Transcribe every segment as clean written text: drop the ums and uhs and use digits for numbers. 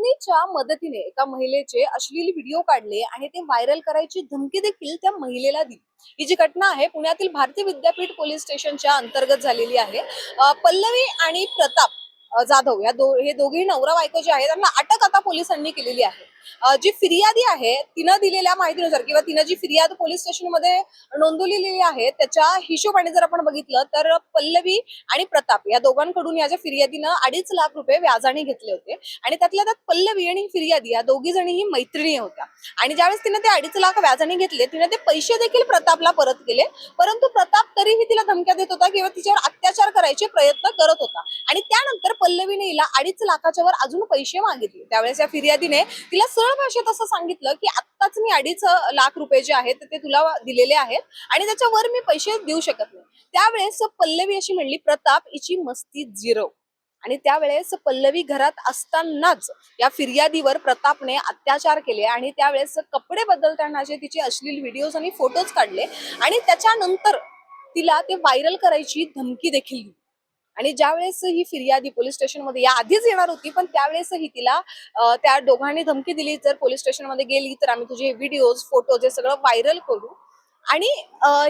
मैत्रिणीच्या मदतीने एका महिलेचे अश्लील व्हिडिओ काढले आणि ते व्हायरल करायची धमकी देखील त्या महिलेला दिली। ही जी घटना आहे पुण्यातील भारतीय विद्यापीठ पोलीस स्टेशनच्या अंतर्गत झालेली आहे। पल्लवी आणि प्रताप जाधव हे दोघे नवरा बायको जे आहे त्यांना अटक आता पोलिसांनी केलेली आहे। जी फिर्यादी आहे तिनं दिलेल्या माहितीनुसार किंवा तिनं जी फिर्याद पोलीस स्टेशनमध्ये नोंदवलेली आहे त्याच्या हिशोबाने जर आपण बघितलं तर पल्लवी आणि प्रताप या दोघांकडून या ज्या फिर्यादीनं 2.5 लाख रुपये व्याजाने घेतले होते आणि त्यातल्या त्यात पल्लवी आणि फिर्यादी या दोघी जणीही मैत्रिणी होत्या। आणि ज्यावेळेस तिने ते 2.5 लाख व्याजाने घेतले तिने ते पैसे देखील प्रतापला परत केले, परंतु प्रताप तरीही तिला धमक्या देत होता किंवा तिच्यावर अत्याचार करायचे प्रयत्न करत होता। आणि त्यानंतर पल्लवीने हिला 2.5 लाखाच्या वर अजून पैसे मागितले। त्यावेळेस या फिर्यादीने तिला सरळ भाषेत असं सांगितलं की आत्ताच मी 2.5 लाख रुपये जे आहेत ते तुला दिलेले आहेत आणि त्याच्यावर मी पैसे देऊ शकत नाही। त्यावेळेस पल्लवी अशी म्हणली, प्रताप हिची मस्ती जिरव। आणि त्यावेळेस पल्लवी घरात असतानाच या फिर्यादीवर प्रतापने अत्याचार केले आणि त्यावेळेस कपडे बदलतानाचे तिचे अश्लील व्हिडिओज आणि फोटोज काढले आणि त्याच्यानंतर तिला ते व्हायरल करायची धमकी देखील दिली। आणि ज्यावेळेस ही फिर्यादी पोलीस स्टेशनमध्ये या आधीच येणार होती, पण त्यावेळेसही तिला त्या दोघांनी धमकी दिली, जर पोलीस स्टेशनमध्ये गेली तर आम्ही तुझे व्हिडिओज फोटोज हे सगळं व्हायरल करू। आणि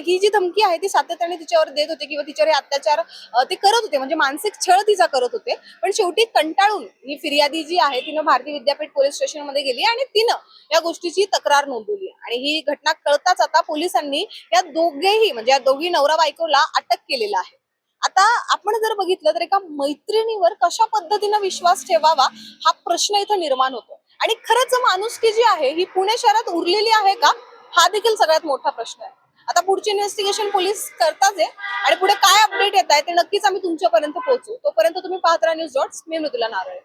ही जी धमकी आहे ती सातत्याने तिच्यावर देत होते किंवा तिच्यावर अत्याचार ते करत होते, म्हणजे मानसिक छळ तिचा करत होते। पण शेवटी कंटाळून ही फिर्यादी जी आहे तिनं भारतीय विद्यापीठ पोलीस स्टेशनमध्ये गेली आणि तिनं या गोष्टीची तक्रार नोंदवली आणि ही घटना कळताच आता पोलिसांनी या दोघेही म्हणजे या दोघी नवरा बायकोला अटक केलेलं आहे। आता आपण जर बघितलं तर एका मैत्रिणीवर कशा पद्धतीने विश्वास ठेवावा हा प्रश्न इथं निर्माण होतो। आणि खरंच माणुसकी जी आहे ही पुणे शहरात उरलेली आहे का, हा देखील सगळ्यात मोठा प्रश्न आहे। आता पुढची इन्व्हेस्टिगेशन पोलीस करताच आहे आणि पुढे काय अपडेट येत आहे ते नक्कीच आम्ही तुमच्यापर्यंत पोहोचू। तोपर्यंत तुम्ही पाहत राहा न्यूज डॉट्स। मी मृदुला नारळे।